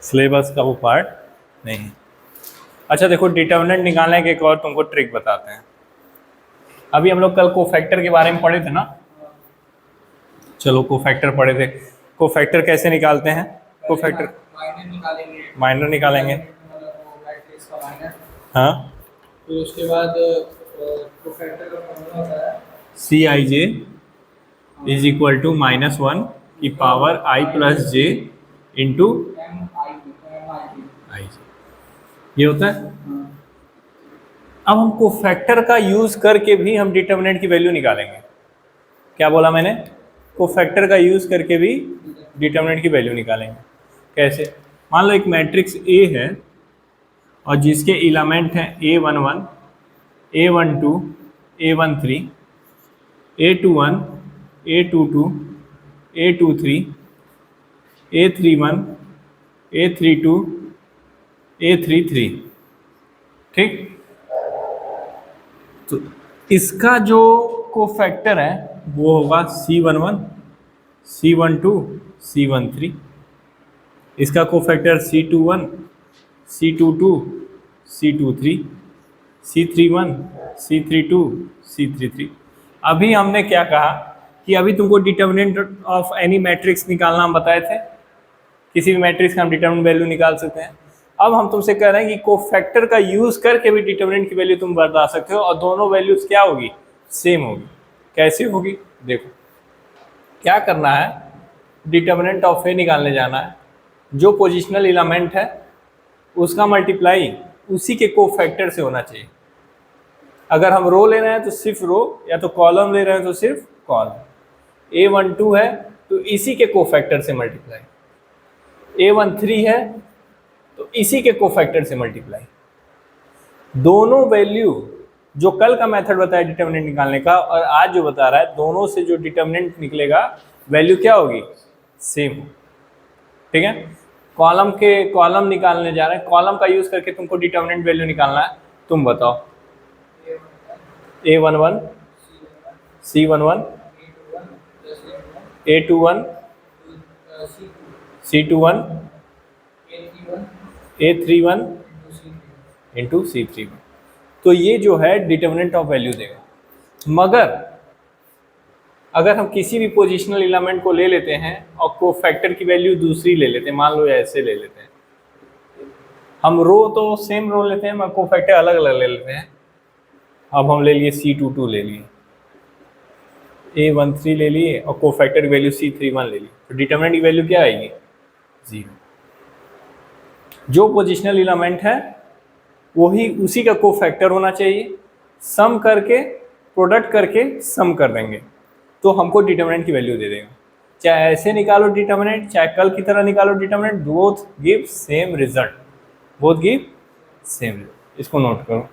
Syllabus का वो part नहीं है। अच्छा देखो, डिटर्मिनेंट निकालने के एक और तुमको ट्रिक बताते हैं। अभी हम लोग कल कोफैक्टर के बारे में पढ़े थे ना, चलो कोफैक्टर पढ़े थे। कोफैक्टर कैसे निकालते हैं? कोफैक्टर माइनर निकालेंगे। हाँ, फिर उसके बाद कोफैक्टर का फॉर्मूला होता है सी आई जे इज इक्वल टू -1 की पावर आई प्लस जे इंटू आई जे, ये होता है। अब हम कोफैक्टर का यूज करके भी हम डिटर्मिनेंट की वैल्यू निकालेंगे। क्या बोला मैंने? कोफैक्टर का यूज करके भी डिटर्मिनेंट की वैल्यू निकालेंगे। कैसे? मान लो एक मैट्रिक्स ए है और जिसके एलिमेंट हैं A11, A12, A13, A21, A22, A23, A31, A32, A33। ठीक, तो इसका जो कोफैक्टर है वो होगा C11, C12, C13। इसका cofactor C21, C22, C23, C31, C32, C33। अभी हमने क्या कहा कि अभी तुमको डिटर्मिनेंट ऑफ एनी मैट्रिक्स निकालना हम बताए थे। किसी भी मैट्रिक्स का हम डिटर्मिनेंट वैल्यू निकाल सकते हैं। अब हम तुमसे कह रहे हैं कि कोफैक्टर का यूज करके भी डिटर्मिनेंट की वैल्यू तुम बता सकते हो, और दोनों वैल्यूज क्या होगी? सेम होगी। कैसे होगी? देखो, क्या करना है, डिटर्मिनेंट ऑफ ए निकालने जाना है। जो पोजिशनल एलिमेंट है उसका मल्टीप्लाई उसी के कोफैक्टर से होना चाहिए। अगर हम रो ले रहे हैं तो सिर्फ रो, या तो कॉलम ले रहे हैं तो सिर्फ कॉलम। A12 है तो इसी के कोफैक्टर से मल्टीप्लाई, A13 है तो इसी के कोफैक्टर से मल्टीप्लाई। दोनों वैल्यू, जो कल का मेथड बताया डिटर्मिनेंट निकालने का और आज जो बता रहा है, दोनों से जो डिटर्मिनेंट निकलेगा वैल्यू क्या होगी? सेम। ठीक है, कॉलम निकालने जा रहे हैं। कॉलम का यूज करके तुमको डिटर्मिनेंट वैल्यू निकालना है। तुम बताओ, A11, C11, A21, C21, A31 into C31। तो ये जो है डिटर्मिनेंट ऑफ वैल्यू देगा। मगर अगर हम किसी भी पोजिशनल एलिमेंट को ले लेते हैं और कोफैक्टर की वैल्यू दूसरी ले लेते हैं, मान लो ऐसे ले लेते हैं, हम रो तो सेम रो लेते हैं मगर कोफैक्टर अलग अलग ले लेते हैं। अब हम ले लिए C22 ले लिए, A13 ले लिए और कोफैक्टर की वैल्यू C31 ले ली, तो डिटर्मिनेंट की वैल्यू क्या आएगी? 0। जो पोजिशनल एलिमेंट है वही उसी का कोफैक्टर होना चाहिए। सम करके, प्रोडक्ट करके सम कर देंगे तो हमको डिटर्मिनेंट की वैल्यू दे देगा। चाहे ऐसे निकालो डिटर्मिनेंट, चाहे कल की तरह निकालो determinant, both give same result. Both give same result. इसको नोट करो।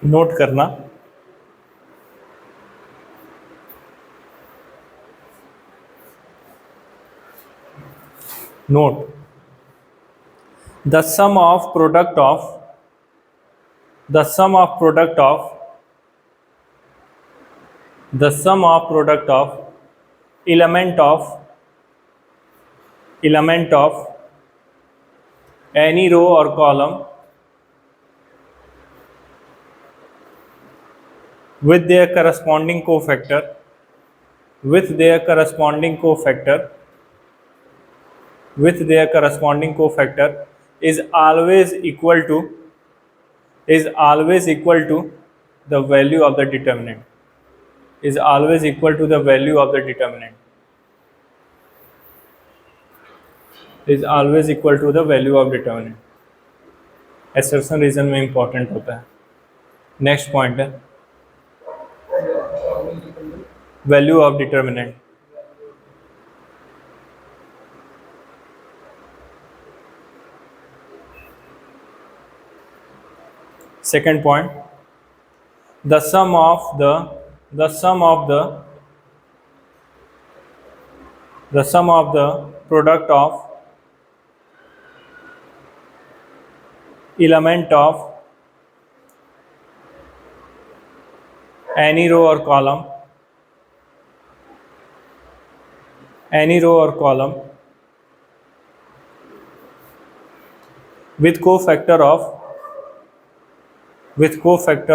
नोट करना, note the sum of product of the sum of product of element of any row or column with their corresponding cofactor is always equal to the value of the determinant, is always equal to the value of the determinant, is always equal to the value of determinant. assertion reason में important होता है. Next point है value of determinant. Second point, the sum of the product of element of any row or column with cofactor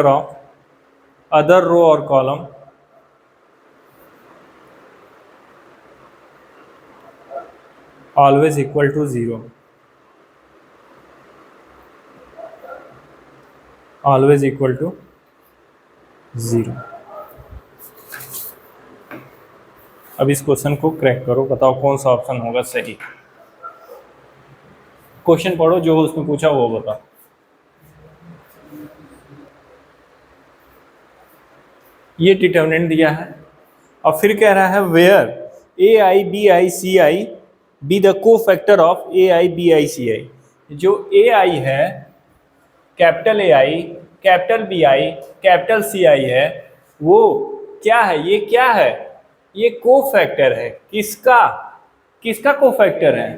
of other row or column always equal to 0. Always equal to 0. अब इस question को crack करो, बताओ कौन सा option होगा सही. Question पढ़ो, जो उसमें पूछा वो बताओ. ये डिटर्मिनेंट दिया है और फिर कह रहा है where AI BI CI be the cofactor of AI BI CI. जो AI है, capital AI, capital BI, capital CI है, वो क्या है? ये क्या है? ये कोफैक्टर है. किसका कोफैक्टर है?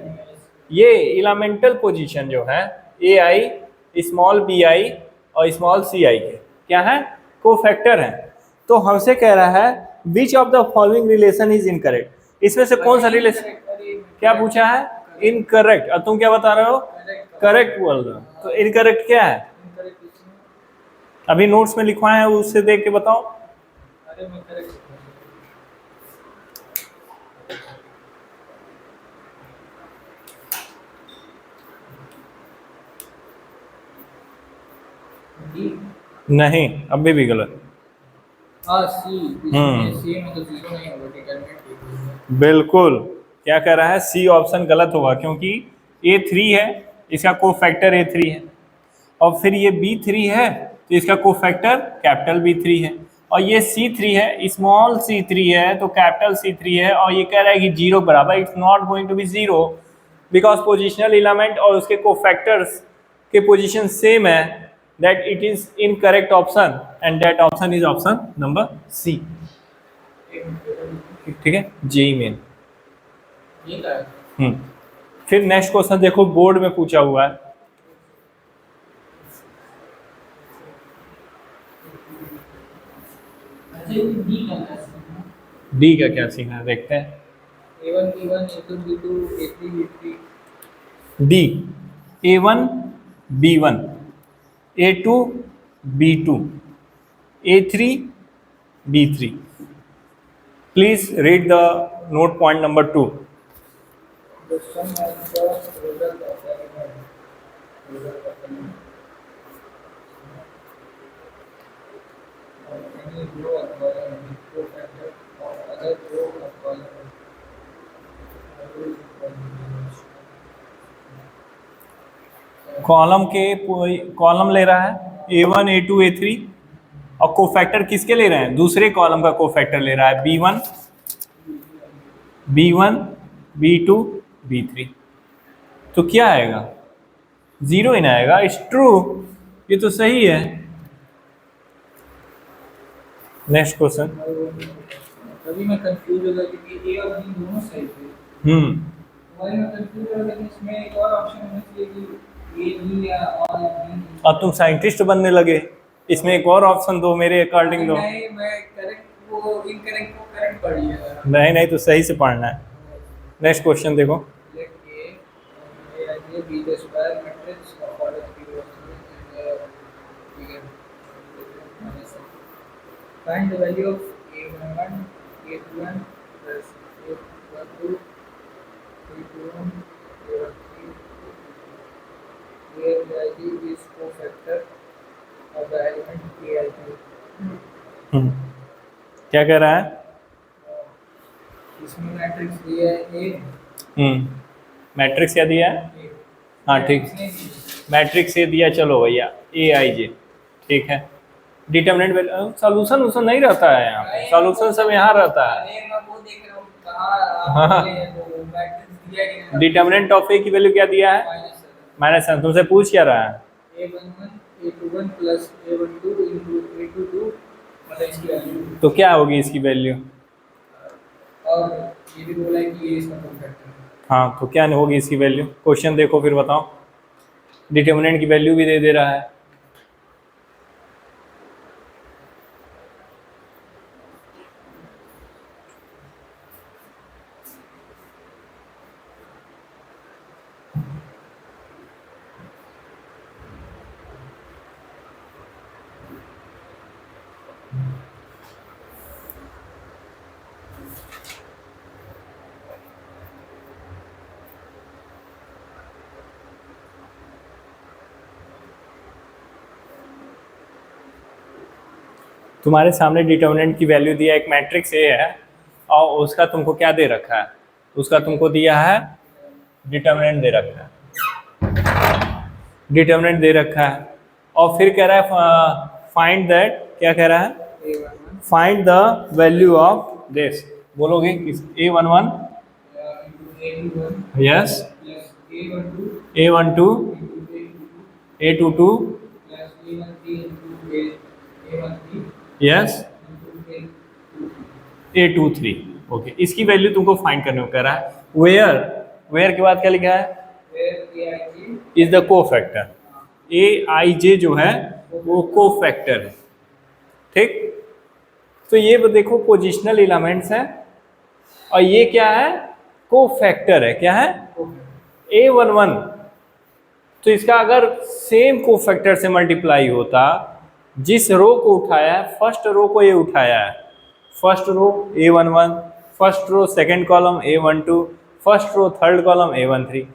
ये एलिमेंटल पोजीशन जो है AI, स्मॉल BI और स्मॉल CI के क्या है? कोफैक्टर है. तो हमसे कह रहा है which of the following relation is incorrect. इसमें से कौन सा रिलेशन? क्या पूछा है? इनकरेक्ट. और तुम क्या बता रहे हो? करेक्ट बोल रहे हो. तो इनकरेक्ट क्या है? अभी नोट्स में लिखवाए हैं, उससे देख के बताओ. नहीं, अभी भी गलत. बिल्कुल. क्या कह रहा है? सी ऑप्शन गलत होगा क्योंकि A3 है, इसका कोफैक्टर A3 है, और फिर ये B3 है तो इसका कोफैक्टर कैपिटल B3 है, और ये C3 है, स्मॉल C3 है तो कैपिटल C3 है, और ये कह रहा है कि 0 बराबर. It's not going to be 0 because positional element और उसके कोफैक्टर्स के पोजिशन सेम है. that it is incorrect option and that option is option number C. ठीक है, जेई मेन. फिर नेक्स्ट क्वेश्चन देखो, बोर्ड में पूछा हुआ है. डी का क्या सीन है देखते हैं. A1 B1 A2 B2 A3 B3. D A1 B1 A2 B2 A3 B3. Please read the note point number 2. The sum of the result of the element of any row or column with cofactor of other row or column. Column ले रहा है A1 A2 A3, और cofactor किसके ले रहे हैं? दूसरे column का कोफैक्टर ले रहा है B1 B2 B3. तो क्या आएगा? 0 ही ना आएगा. इट्स ट्रू, ये तो सही है. Next question. तभी मैं कंफ्यूज हो गया क्योंकि A और B दोनों सही थे. वही मैं कंफ्यूज हो गया कि इसमें एक और ऑप्शन होना चाहिए कि A B या और B. अब तुम साइंटिस्ट बनने लगे, इसमें एक और ऑप्शन दो, मेरे अकॉर्डिंग दो. नहीं, मैं करेक्ट को इनकरेक्ट को करेक्ट पढ़िएगा. नहीं तो सही से पढ़ना है. नेक्स्ट क्वेश्चन देखो. B the square matrix of order 3 find the value of A11 A21 plus A12 A21 A13 AIG is cofactor of the element AIG. हम्म, क्या कह रहा है? इसमें मैट्रिक्स दिया है ए मैट्रिक्स क्या दिया है? हाँ ठीक, मैट्रिक्स ए दिया, चलो भैया ए आई जे, ठीक है। डिटर्मिनेंट सॉल्यूशन उसमें नहीं रहता है, यहाँ पे सॉल्यूशन सब यहाँ रहता है। अरे मैं वो देख रहा हूँ कहाँ हाँ। आपने वो मैट्रिक्स दिया कि नहीं? डिटर्मिनेंट ऑफ ए की वैल्यू क्या दिया है? -7। तुमसे पूछ क्या रहा है? A11 A21 plus A12 into A22 मतलब इसकी वैल्यू, तो क्या होगी इसकी वैल्यू? और ये भी बोला है कि ये इसका कॉम्पैक्ट है। हाँ, तो क्या होगी इसकी वैल्यू? क्वेश्चन देखो फिर बताओ। डिटर्मिनेंट की वैल्यू भी दे रहा है। तुम्हारे सामने डिटर्मिनेंट की वैल्यू दिया, एक मैट्रिक्स ए है और उसका तुमको क्या दे रखा है? उसका तुमको दिया है डिटर्मिनेंट दे रखा है, डिटर्मिनेंट दे रखा है, और फिर कह रहा है फाइंड दैट, क्या कह रहा है? A11 find the value of this. बोलोगे किस? A11 into A21 yes, plus A12 A12 into A22 plus A13 into A13 yes, into A23। Okay, इसकी वैल्यू तुमको फाइंड करने को कह रहा है। वेयर, वेयर के बाद क्या लिखा है? where AIG is the cofactor. A I J जो है वो कोफैक्टर है, ठीक। तो ये देखो पोजिशनल एलिमेंट्स है, और ये क्या है? कोफैक्टर है। क्या है? A11। तो इसका अगर सेम कोफैक्टर से मल्टीप्लाई होता, जिस रो को उठाया है, फर्स्ट रो को ये उठाया है, first row A11, first row second column A12, first row third column A13,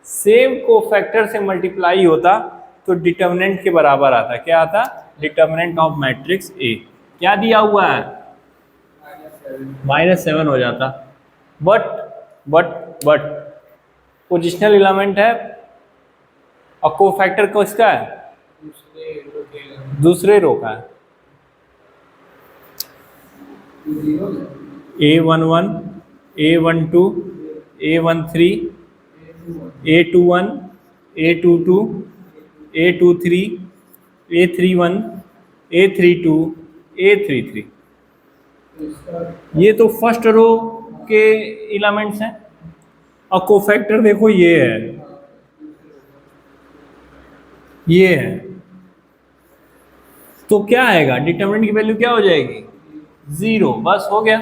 same cofactor से मल्टीप्लाई होता तो डिटर्मिनेंट के बराबर आता। क्या आता? Determinant of matrix A. क्या दिया हुआ है? -7 हो जाता। बट पोजिशनल एलिमेंट है और कोफैक्टर किसका है? दूसरे रो का है। A11 A12 A13 A21 A22 A23 A31 A32 A33, ये तो फर्स्ट रो के एलिमेंट्स हैं, और कोफैक्टर देखो ये है, ये है। तो क्या आएगा? डिटर्मिनेंट की वैल्यू क्या हो जाएगी? 0। बस हो गया।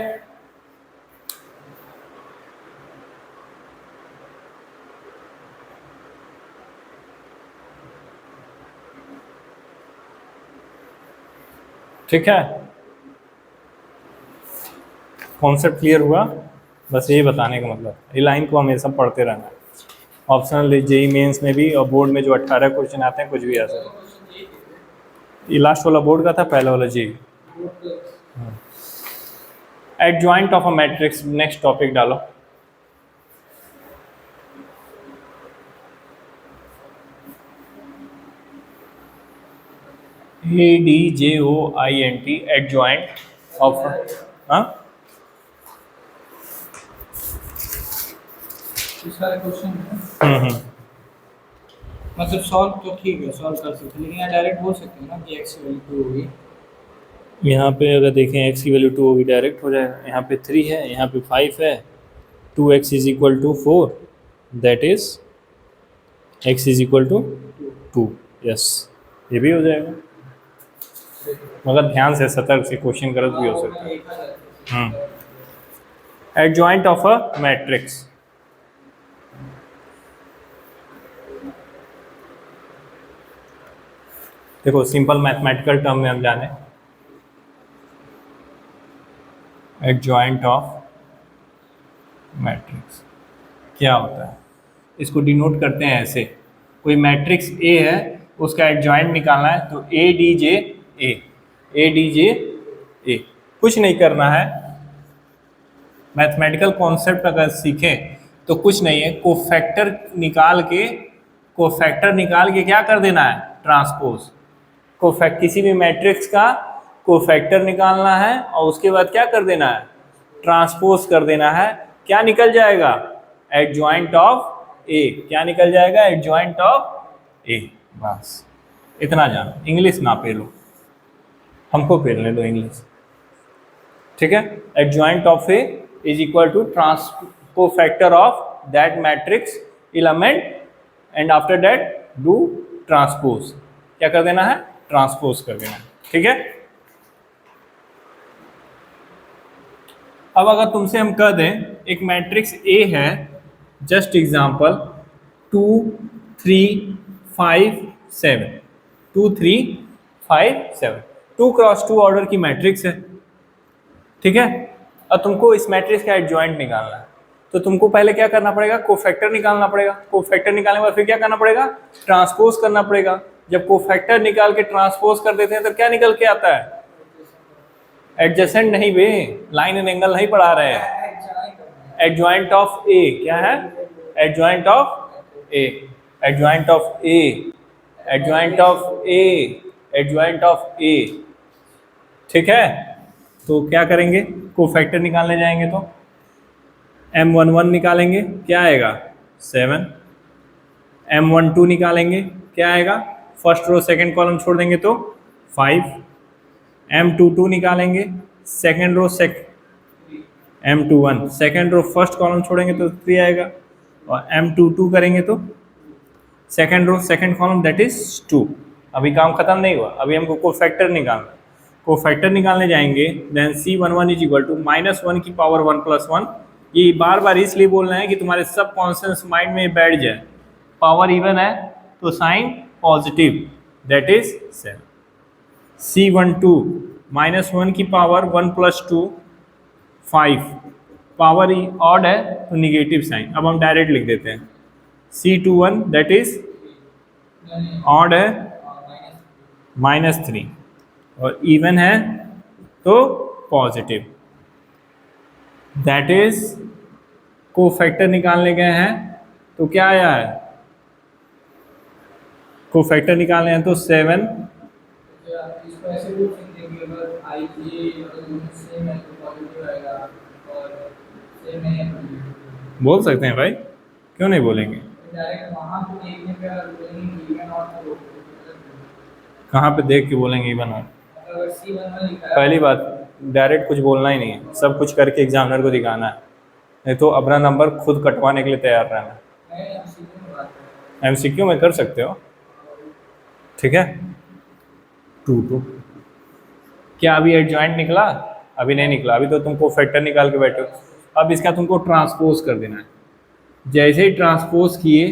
ठीक है, कॉन्सेप्ट क्लियर हुआ? बस ये बताने का मतलब, ये लाइन को हमेशा पढ़ते रहना है। ऑप्शनल जेई मेंस में भी और बोर्ड में जो 18 क्वेश्चन आते हैं, कुछ भी आ सकता है। ये लास्ट वाला बोर्ड का था, पहला वाला JEE. Adjoint of a matrix, next topic डालो। ADJOINT, एडजॉइंट ऑफ, हाँ सारे क्वेश्चन है, मतलब सॉल्व तो ठीक है, सॉल्व कर सकते हैं, लेकिन यहाँ डायरेक्ट बोल सकते हैं ना कि x की वैल्यू 2 होगी। यहाँ पे अगर देखें x की वैल्यू 2 होगी, डायरेक्ट हो जाएगा। यहाँ पे 3 है, यहाँ पे 5 है, 2x is equal to 4, that is x is equal to 2। Yes, ये भी हो जाएगा, मगर ध्यान से, सतर्क से, क्वेश्चन गलत भी हो सकता है। एडजॉइंट ऑफ अ मैट्रिक्स, देखो सिंपल मैथमेटिकल टर्म में हम जाने। एडजॉइंट ऑफ मैट्रिक्स क्या होता है? इसको डिनोट करते हैं ऐसे, कोई मैट्रिक्स ए है उसका एडजॉइंट निकालना है, तो A D J A, A D J ए। कुछ नहीं करना है, मैथमेटिकल कॉन्सेप्ट अगर सीखें तो कुछ नहीं है, कोफैक्टर निकाल के क्या कर देना है, ट्रांसपोज। किसी भी मैट्रिक्स का कोफैक्टर निकालना है और उसके बाद क्या कर देना है, ट्रांसपोज कर देना है। क्या निकल जाएगा, एडजॉइंट ऑफ ए। क्या निकल जाएगा, एडजॉइंट ऑफ ए। बस इतना जानो, इंग्लिश ना पेलो, हमको पेलने दो इंग्लिश, ठीक है। Adjoint of A is equal to cofactor of that matrix element and after that do transpose. क्या कर देना है, ट्रांसपोज कर देना है, ठीक है। अब अगर तुमसे हम कह दें एक मैट्रिक्स ए है, जस्ट एग्जांपल 2 3 5 7, 2 3 5 7, 2 क्रॉस 2 ऑर्डर की मैट्रिक्स है, ठीक है। अब तुमको इस मैट्रिक्स का एडजॉइंट निकालना है, तो तुमको पहले क्या करना पड़ेगा, कोफैक्टर निकालना पड़ेगा। कोफैक्टर निकालने के बाद फिर क्या करना पड़ेगा, ट्रांसपोज करना पड़ेगा। जब कोफैक्टर निकाल के ट्रांसपोज कर देते हैं तो क्या निकल के आता है, एडजेसेंट नहीं बे, लाइन एंड एंगल नहीं पढ़ा रहे हैं, एडजॉइंट ऑफ ए। क्या है, adjoint of A, adjoint of A, adjoint of A, adjoint of A, ठीक है। तो क्या करेंगे, कोफैक्टर निकालने जाएंगे तो M11 निकालेंगे, क्या आएगा 7, M12 निकालेंगे, क्या आएगा, फर्स्ट रो सेकंड कॉलम छोड़ देंगे तो 5, M22 निकालेंगे, second row M21 second row first column छोड़ेंगे तो 3 आएगा, और M22 करेंगे तो second row second column that is 2। अभी काम खत्म नहीं हुआ, अभी हमको कोफैक्टर निकालना। कोफैक्टर निकालने जाएंगे, then C11 is equal to -1 की पावर 1 + 1। ये बार बार इसलिए बोलना है कि तुम्हारे सब कॉन्सेप्ट्स माइंड में बैठ जाए। पावर इवन है तो sign positive, that is 7। C12 -1 की पावर 1 + 2 5, पावर ऑड है तो निगेटिव साइन। अब हम डायरेक्ट लिख देते हैं, C21 दैट इज ऑड है -3, और इवन है तो पॉजिटिव, दैट इज कोफैक्टर निकालने गए हैं तो क्या आया है, कोफैक्टर निकालने हैं तो 7। इसको ऐसे बोल सकते हैं कि अगर i j अगर दोनों सेम है तो पॉजिटिव आएगा, और सेम नहीं है तो बोल सकते हैं भाई, क्यों नहीं बोलेंगे। डायरेक्ट वहां पे देखने पे अगर बोलेंगे इवन और तो कहाँ पे देख के बोलेंगे इवन और, अगर C11 लिखा है, पहली बात डायरेक्ट कुछ बोलना ही नहीं है, सब कुछ करके एग्जामिनर को दिखाना है, नहीं तो अपना नंबर खुद कटवाने के लिए तैयार रहना। मैं MCQ में बात कर रहा MCQ में कर सकते हो, ठीक है। 2 क्या अभी एडजॉइंट निकला, अभी नहीं निकला, अभी तो तुमको फैक्टर निकाल के बैठे हो। अब इसका तुमको ट्रांसपोज कर देना है। जैसे ही ट्रांसपोज किए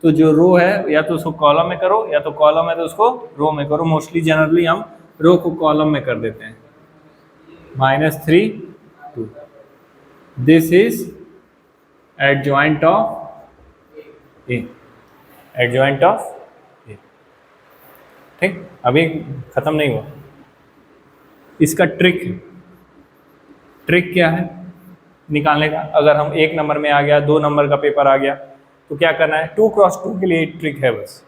तो जो रो है या तो उसको कॉलम में करो, या तो कॉलम है तो उसको रो में करो। मोस्टली जनरली हम रो को कॉलम में कर देते हैं। -3 2, this is adjoint of A, adjoint of A, ठीक। अभी खत्म नहीं हुआ, इसका ट्रिक क्या है निकालने का। अगर हम 1 नंबर में आ गया, 2 नंबर का पेपर आ गया तो क्या करना है, 2 क्रॉस 2 के लिए ट्रिक है। बस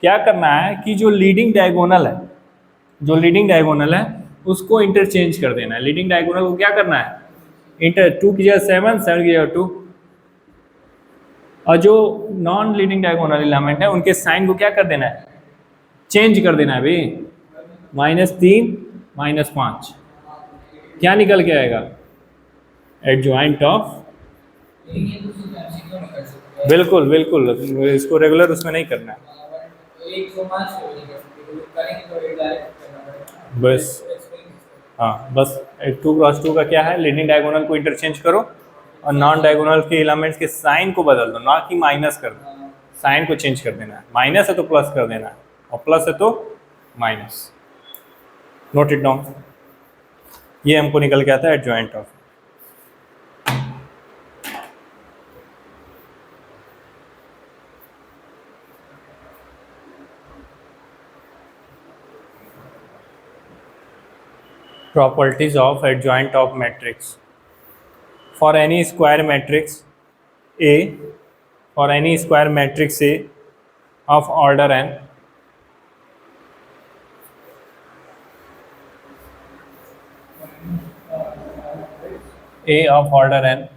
क्या करना है कि जो लीडिंग डायगोनल है, उसको इंटरचेंज कर देना है। लीडिंग डायगोनल को क्या करना है, 2 की जगह 7, 7 की जगह 2, और जो नॉन लीडिंग डायगोनल एलिमेंट है उनके साइन को क्या कर देना है, चेंज कर देना है भाई। -3 -5 क्या निकल के आएगा, एडजॉइंट ऑफ। लेकिन ये तो सिर्फ MCQ में कर सकते हैं, बिल्कुल बिल्कुल, इसको रेगुलर उसमें नहीं करना है। एक को मार्क्स हो नहीं कर सकते, तो करेंगे तो एक डायरेक्ट करना पड़ेगा बस हाँ, बस 2 क्रॉस 2 का क्या है, लीडिंग डायगोनल को इंटरचेंज करो और नॉन डायगोनल के एलिमेंट्स के साइन को बदल दो, ना कि माइनस कर दो। साइन को चेंज कर देना है, माइनस है तो प्लस कर देना है, और प्लस है तो माइनस। Note it down. ये हमको निकल के आता है adjoint of. properties of adjoint of matrix for any square matrix A, for any square matrix A of order n, A of order n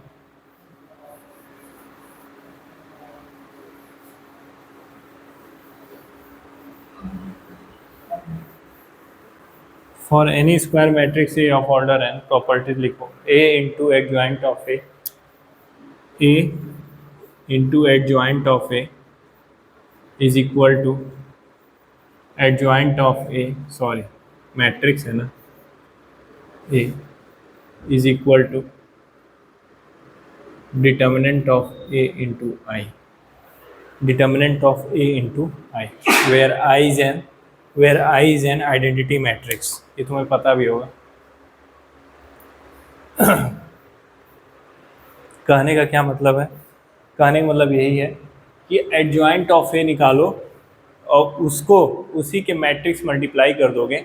for any square matrix A of order n, properties लिखो A into adjoint of A into adjoint of A is equal to adjoint of A, sorry matrix है ना, A is equal to determinant of A into I, determinant of A into I, where I is an identity matrix. ये तुम्हें पता भी होगा. कहने का क्या मतलब है? कहने का मतलब यही है कि एडजॉइंट ऑफ ए निकालो और उसको उसी के मैट्रिक्स मल्टीप्लाई कर दोगे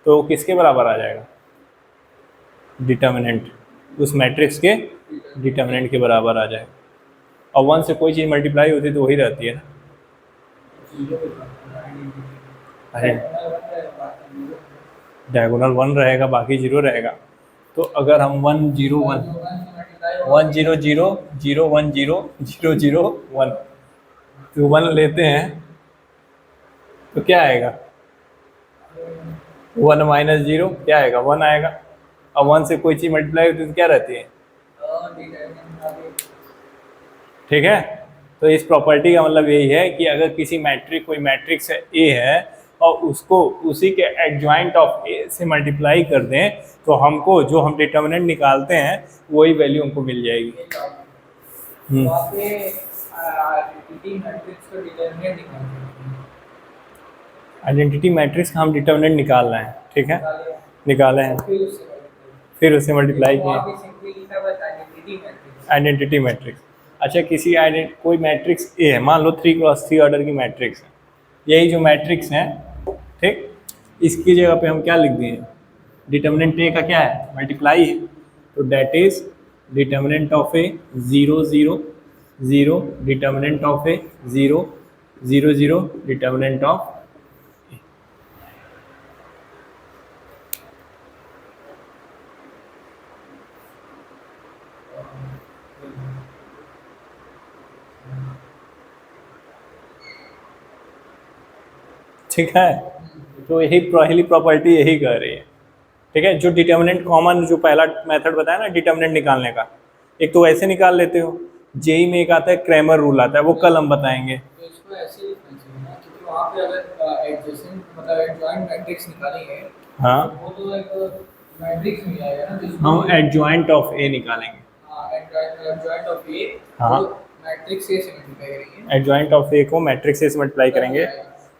तो किसके बराबर आ जाएगा? डिटर्मिनेंट, उस मैट्रिक्स के डिटर्मिनेंट के बराबर आ जाएगा. और वन से कोई चीज़ मल्टीप्लाई होती तो वही रहती है ना. अरे डायगोनल 1 रहेगा, बाकी 0 रहेगा. तो अगर हम 1 0 1 1 0 0 0 1 0 0 0 1 तो 1 लेते हैं तो क्या आएगा? 1 माइनस 0 क्या आएगा? 1 आएगा. अब 1 से कोई चीज़ मल्टीप्लाई होती तो क्या रहती है? ठीक है. तो इस प्रॉपर्टी का मतलब यही है कि अगर किसी मैट्रिक्स, कोई मैट्रिक्स ए है और उसको उसी के एडजॉइंट ऑफ ए से मल्टीप्लाई कर दें तो हमको जो हम डिटर्मिनेंट निकालते हैं वही वैल्यू हमको मिल जाएगी. आइडेंटिटी मैट्रिक्स का हम डिटर्मिनेंट निकाल रहे हैं. ठीक है, निकाले हैं, फिर उससे मल्टीप्लाई किए आइडेंटिटी मैट्रिक्स. अच्छा, किसी कोई मैट्रिक्स ए है, मान लो 3x3 ऑर्डर की मैट्रिक्स है. यही जो मैट्रिक्स है, ठीक, इसकी जगह पे हम क्या लिख दिए? डिटर्मिनेंट ए का क्या है? मल्टीप्लाई है. तो that is determinant of A 0 0 0, determinant of A 0 0 0, determinant of A. ठीक है. तो यही पहली प्रॉपर्टी यही कह रही है. ठीक है, जो डिटर्मिनेंट कॉमन, जो पहला मेथड बताया ना डिटर्मिनेंट निकालने का, एक तो ऐसे निकाल लेते हो. जेई में एक आता है क्रैमर रूल आता है, वो कल हम बताएंगे. तो इसको ऐसे लिखना चाहिए ना, क्योंकि वहाँ पे अगर एडजेसेंट मतलब एडजॉइंट मैट्रिक्स निकालेंगे, हाँ, वो तो एक मैट्रिक्स मिल जाएगा ना. हम एडजॉइंट ऑफ ए निकालेंगे. हाँ, एडजॉइंट ऑफ ए, हाँ, मैट्रिक्स ए से मल्टीप्लाई करेंगे. एडजॉइंट ऑफ ए को मैट्रिक्स ए से मल्टीप्लाई करेंगे,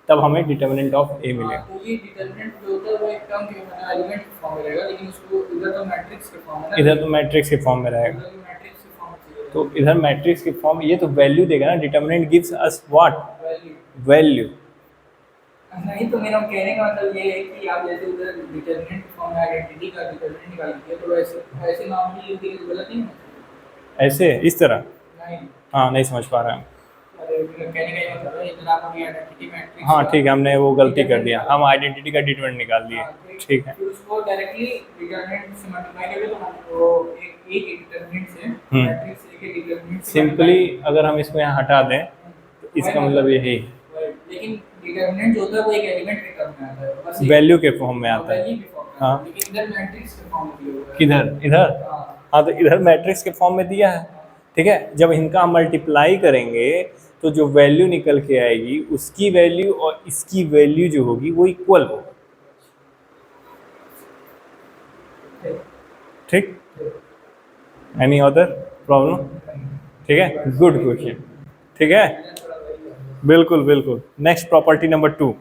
तब हमें डिटर्मिनेंट ऑफ ए मिलेगा. तो ये डिटरमिनेंट जो होता है वो एक टर्म के मतलब एलिमेंट के फॉर्म में रहेगा, लेकिन उसको इधर तो मैट्रिक्स के फॉर्म में ना, इधर तो मैट्रिक्स के फॉर्म में रहेगा. मैट्रिक्स के फॉर्म में. तो इधर मैट्रिक्स के फॉर्म, ये तो वैल्यू देगा ना. Determinant gives us what? Value. नहीं, तो मेरा कहने का मतलब ये है कि आप जैसे उधर डिटरमिनेंट फॉर्म में आइडेंटिटी का डिटरमिनेंट निकाल दिया, तो ऐसे ऐसे नॉर्मली लिख दिए तो गलत नहीं है? ऐसे इस तरह? नहीं. हाँ, नहीं समझ पा रहे हैं. अरे मेरा कहने का ये मतलब है, इधर आप अभी आइडेंटिटी मैट्रिक्स. हाँ ठीक है, हमने वो गलती कर दिया, हम आइडेंटिटी का डिटरमिनेंट निकाल दिए. ठीक है, फिर उसको डायरेक्टली डिटरमिनेंट से मल्टीप्लाई करें तो हमको एक डिटरमिनेंट से मैट्रिक्स ए के डिटरमिनेंट सिंपली अगर हम इसको यहाँ हटा दें तो इसका मतलब यही, लेकिन डिटरमिनेंट जो होता है वो एक एलिमेंट के टर्म में आता है, बस वैल्यू के फॉर्म में आता है. वैल्यू के फॉर्म में. हाँ, लेकिन इधर मैट्रिक्स के फॉर्म में दिया हुआ है. किधर? इधर. हाँ, तो इधर मैट्रिक्स के फॉर्म में दिया है. ठीक है, जब इनका हम मल्टीप्लाई करेंगे तो जो वैल्यू निकल के आएगी उसकी वैल्यू और इसकी वैल्यू जो होगी वो इक्वल होगा. ठीक, एनी अदर प्रॉब्लम? ठीक है, गुड क्वेश्चन. ठीक है, बिल्कुल बिल्कुल. Next property number 2.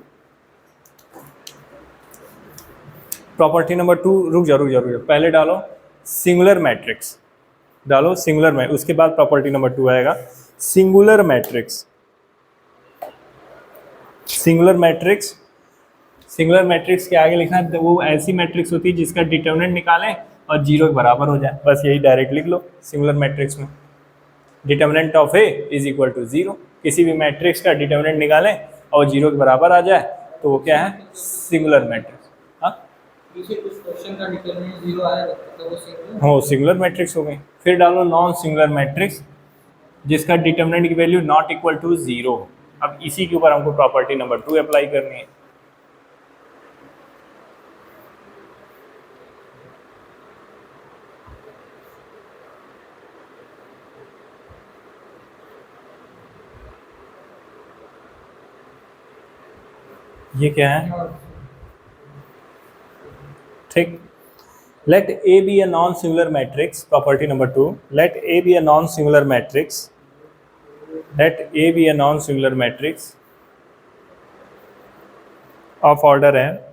Property number 2, रुक जा, पहले डालो सिंगुलर मैट्रिक्स, डालो सिंगुलर मैट्रिक्स, उसके बाद प्रॉपर्टी नंबर 2 आएगा. Singular matrix, singular matrix singular matrix के आगे लिखना है वो ऐसी मैट्रिक्स होती है जिसका डिटर्मिनेंट निकालें और जीरो के बराबर हो जाए, बस यही डायरेक्ट लिख लो सिंगुलर मैट्रिक्स में। Determinant of A is equal to zero, किसी भी मैट्रिक्स का डिटर्मिनेंट निकालें और जीरो के बराबर आ जाए तो वो क्या है, सिंगुलर मैट्रिक्स। हाँ पीछे कुछ क्वेश्चन का डिटरमिनेंट 0 आया तो वो सिंगुलर हो सिंगुलर मैट्रिक्स हो गई। फिर डालो नॉन सिंगुलर मैट्रिक्स जिसका डिटर्मिनेंट की value not equal to zero. अब इसी के ऊपर हमको प्रॉपर्टी नंबर 2 अप्लाई करनी है। ये क्या है, ठीक। Let A be a non singular matrix, property number 2, let A be a non singular matrix, let A be a non singular matrix of order है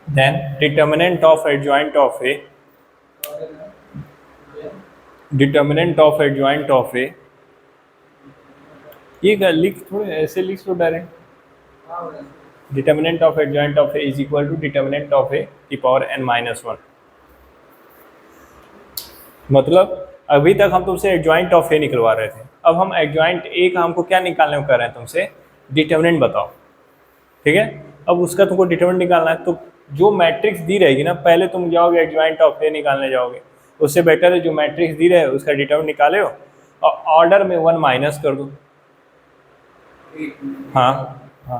then determinant of adjoint of a, determinant of adjoint of a, ये लिख थोड़े ऐसे लिख लो direct, determinant of adjoint of A is equal to determinant of A की power n-1। मतलब अभी तक हम तुमसे एडजॉइंट ऑफ ए निकलवा रहे थे, अब हम एडजॉइंट ए का हमको क्या निकालने को कर रहे हैं तुमसे, डिटर्मिनेंट बताओ, ठीक है। अब उसका तुमको डिटर्मिनेंट निकालना है, तो जो मैट्रिक्स दी रहेगी ना, पहले तुम जाओगे एडजॉइंट ऑफ ए निकालने जाओगे, उससे बेटर है जो मैट्रिक्स दी रहे उसका डिटर्मिनेंट निकाले हो और ऑर्डर में 1 माइनस कर दो। हाँ हाँ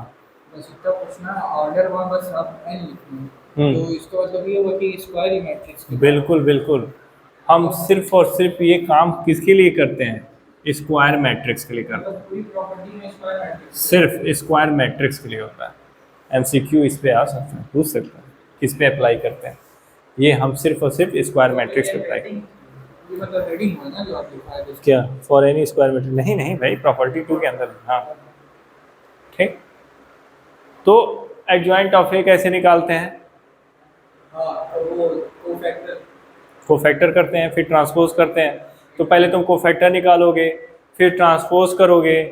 बस इतना पूछना, ऑर्डर वहाँ बस आप n लिखना है, तो इसका मतलब ये हुआ कि स्क्वायर ही मैट्रिक्स के बिल्कुल बिल्कुल, हम सिर्फ और सिर्फ ये काम किसके लिए करते हैं, स्क्वायर मैट्रिक्स के लिए करते हैं, मतलब पूरी प्रॉपर्टी में स्क्वायर मैट्रिक्स सिर्फ स्क्वायर मैट्रिक्स के लिए होता है। एमसीक्यू इस पे आ सकता है, पूछ सकते हैं किस पे अप्लाई करते हैं, ये हम सिर्फ और सिर्फ स्क्वायर मैट्रिक्स पे अप्लाई करते हैं। ये मतलब हेडिंग हुआ ना जो आप लिखा है क्या फॉर एनी स्क्वायर मैट्रिक्स, नहीं नहीं भाई, प्रॉपर्टी 2 के अंदर। हाँ ठीक, तो एडजॉइंट ऑफ ए कैसे निकालते हैं, हाँ तो वो कोफैक्टर कोफैक्टर करते हैं, फिर ट्रांसपोज करते हैं। तो पहले तुम कोफैक्टर निकालोगे, फिर ट्रांसपोज करोगे,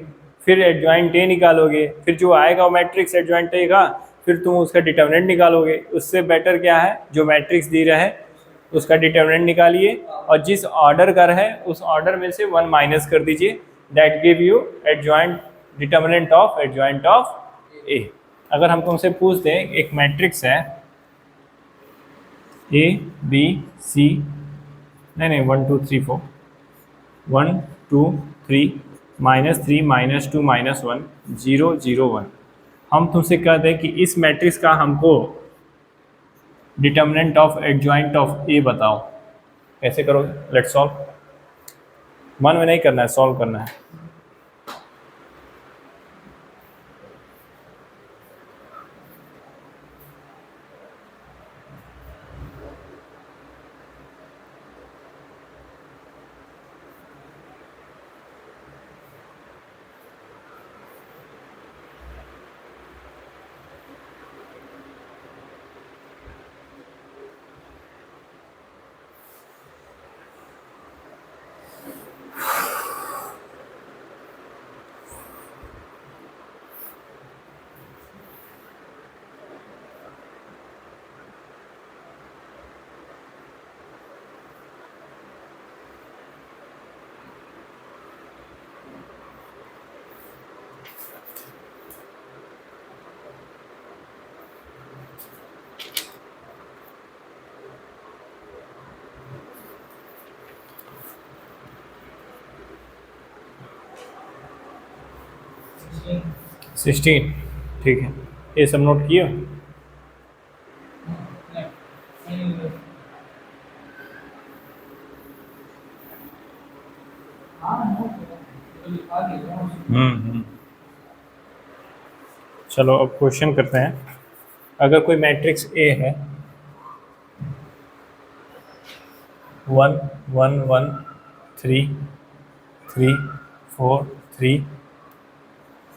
फिर एडजॉइंट ए निकालोगे, फिर जो आएगा वो मैट्रिक्स एडजॉइंट ए का, फिर तुम उसका डिटर्मिनेंट निकालोगे। उससे बेटर क्या है, जो मैट्रिक्स दी रहे उसका डिटर्मिनेंट निकालिए और जिस ऑर्डर का है उस ऑर्डर में से 1 माइनस कर दीजिए, that give you adjoint determinant of adjoint of A. अगर हम तुमसे पूछ दें एक मैट्रिक्स है ए बी सी, नहीं नहीं 1 2 3 4, 1 2 3 -3 -2 -1 0 0 1, हम तुमसे कहते हैं कि इस मैट्रिक्स का हमको डिटर्मिनेंट ऑफ एडजॉइंट ऑफ ए बताओ, कैसे करोगे, लेट्स सॉल्व। मन में नहीं करना है, सॉल्व करना है। सिक्सटीन, ठीक है, ये सब नोट किए। चलो अब क्वेश्चन करते हैं। अगर कोई मैट्रिक्स ए है 1 1 1 3 3 4 3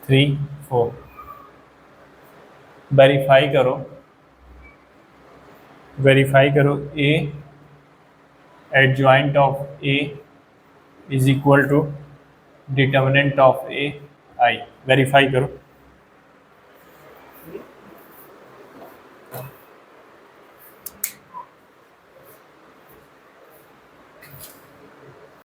3 4, वेरीफाई करो, वेरीफाई करो A adjoint of A is equal to determinant of A I. Verify करो।